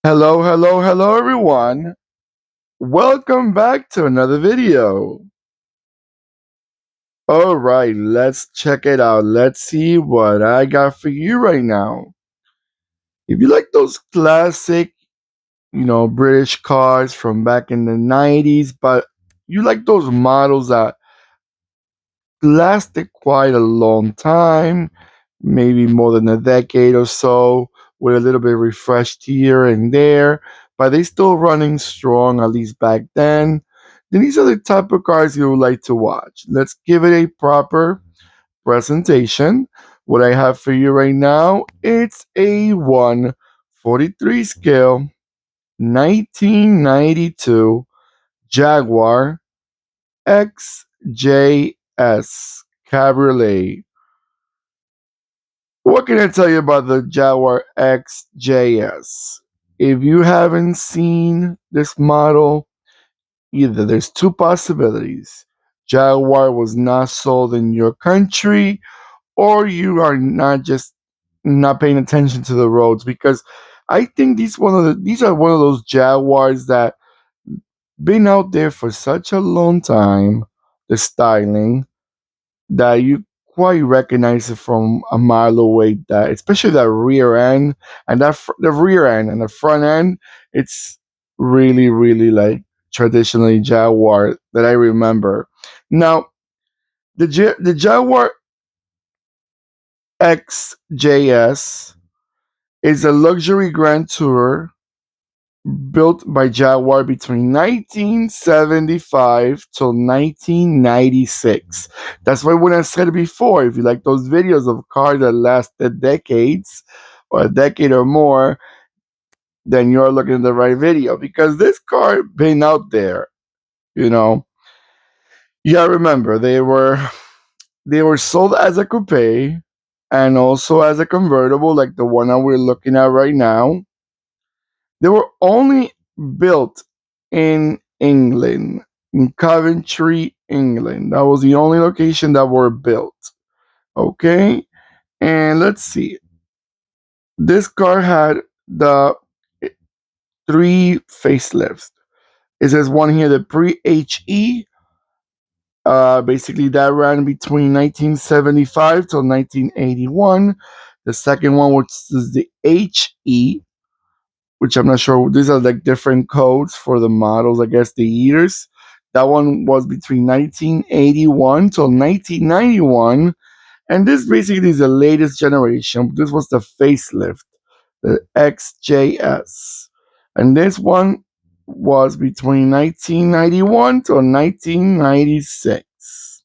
Hello, hello, hello, everyone. Welcome back to another video. All right, let's check it out. Let's see what I got for you right now. If you like those classic, British cars from back in the 90s, but you like those models that lasted quite a long time, maybe more than a decade or so, with a little bit refreshed here and there, but they still running strong, at least back then. Then these are the type of cars you would like to watch. Let's give it a proper presentation. What I have for you right now, it's a 1/43 scale 1992 Jaguar XJS Cabriolet. What can I tell you about the Jaguar XJS? If you haven't seen this model, either there's two possibilities. Jaguar was not sold in your country, or you are not paying attention to the roads, because I think these are one of those Jaguars that been out there for such a long time, the styling, that you quite recognize it from a mile away. That especially that rear end and the rear end and the front end, it's really really like traditionally Jaguar that I remember. Now the Jaguar XJS is a luxury grand tourer built by Jaguar between 1975 till 1996. That's why when I said it before, if you like those videos of cars that lasted decades or a decade or more, then you're looking at the right video, because this car been out there, you know. Yeah, remember they were sold as a coupe and also as a convertible like the one that we're looking at right now. They were only built in England, in Coventry, England. That was the only location that were built. Okay? And let's see. This car had the three facelifts. It says one here, the pre HE. Basically, that ran between 1975 till 1981. The second one, which is the HE, which I'm not sure. These are like different codes for the models, I guess the years. That one was between 1981 till 1991, and this basically is the latest generation. This was the facelift, the XJS, and this one was between 1991 till 1996.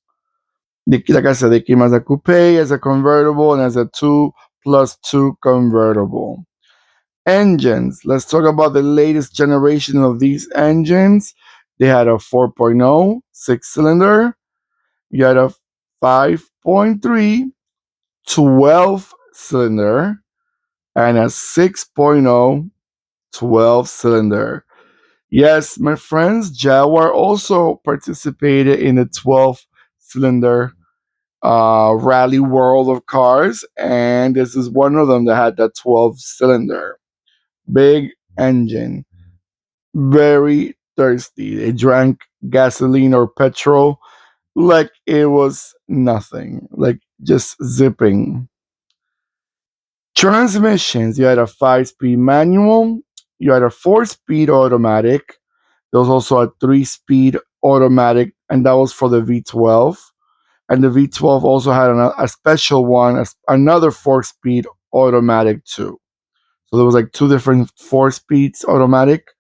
Like I said, they came as a coupe, as a convertible, and as a 2+2 convertible. Engines. Let's talk about the latest generation of these engines. They had a 4.0 six-cylinder. You had a 5.3 12-cylinder and a 6.0 12-cylinder. Yes, my friends, Jaguar also participated in the 12-cylinder rally world of cars, and this is one of them that had that 12-cylinder. Big engine, very thirsty. They drank gasoline or petrol like it was nothing, like just zipping. Transmissions, you had a 5-speed manual, you had a 4-speed automatic, there was also a 3-speed automatic, and that was for the V12. And the V12 also had a special one, another 4-speed automatic too. So there was like two different 4 speeds automatic.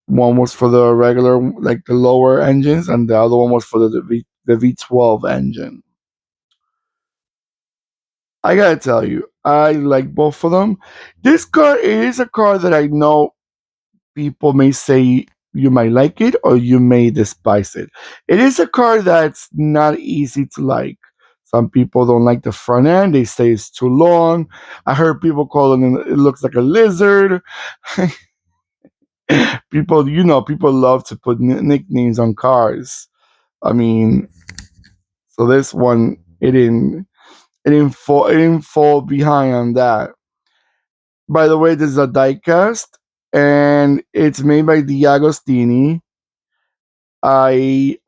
One was for the regular, like the lower engines, and the other one was for the V12 engine. I gotta tell you, I like both of them. This car is a car that I know people may say you might like it or you may despise it. It is a car that's not easy to like. Some people don't like the front end. They say it's too long. I heard people calling it looks like a lizard. People love to put nicknames on cars. I mean, so this one it didn't fall behind on that. By the way, this is a diecast. and it's made by DeAgostini. I'm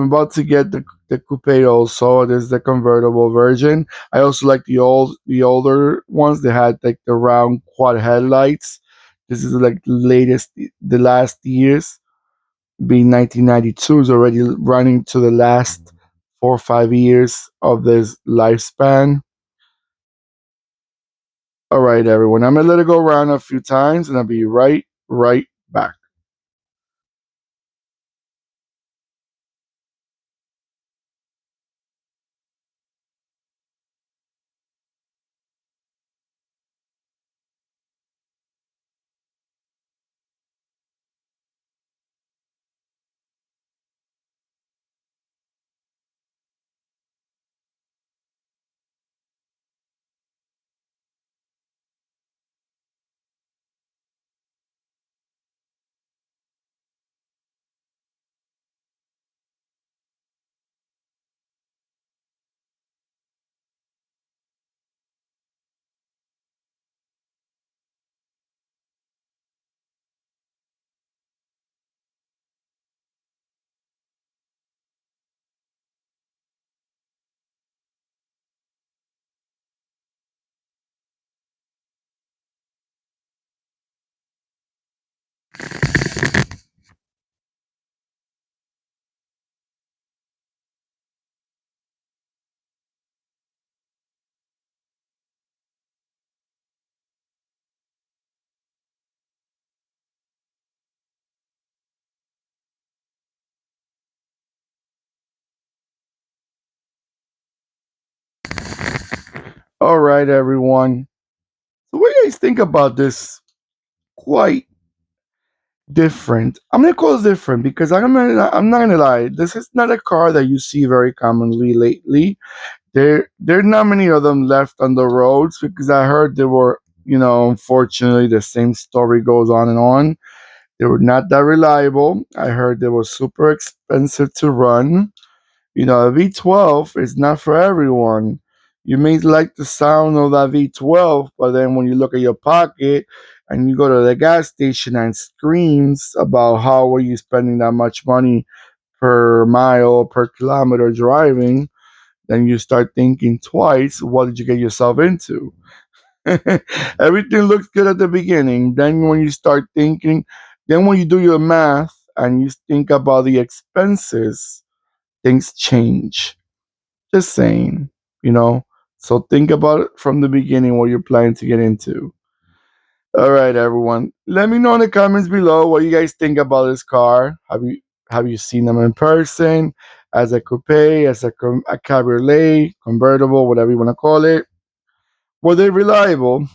about to get the coupe also. There's the convertible version. I also like the older ones. They had like the round quad headlights. This is like the last years. Being 1992 is already running to the last 4 or 5 years of this lifespan. All right, everyone. I'm gonna let it go around a few times, and I'll be right back. All right, everyone. So, what do you guys think about this? Quite different. I'm gonna call it different because I'm not gonna lie. This is not a car that you see very commonly lately. There are not many of them left on the roads because I heard they were, unfortunately, the same story goes on and on. They were not that reliable. I heard they were super expensive to run. A V12 is not for everyone. You may like the sound of that V12, but then when you look at your pocket and you go to the gas station and screams about how are you spending that much money per mile, per kilometer driving, then you start thinking twice, what did you get yourself into? Everything looks good at the beginning. Then when you start thinking, then when you do your math and you think about the expenses, things change. Just saying, you know. So think about it from the beginning what you're planning to get into. All right, everyone. Let me know in the comments below what you guys think about this car. Have you seen them in person, as a coupe, as a cabriolet, convertible, whatever you want to call it? Were they reliable?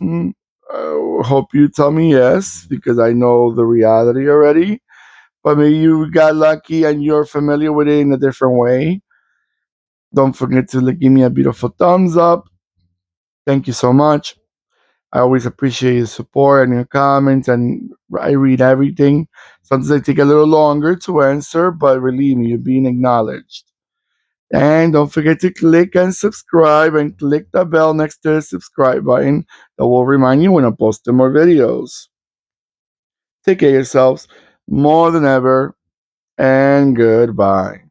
Hope you tell me yes, because I know the reality already. But maybe you got lucky and you're familiar with it in a different way. Don't forget to give me a beautiful thumbs up. Thank you so much. I always appreciate your support and your comments, and I read everything. Sometimes they take a little longer to answer, but believe me, you're being acknowledged. And don't forget to click and subscribe and click the bell next to the subscribe button that will remind you when I post more videos. Take care of yourselves more than ever, and goodbye.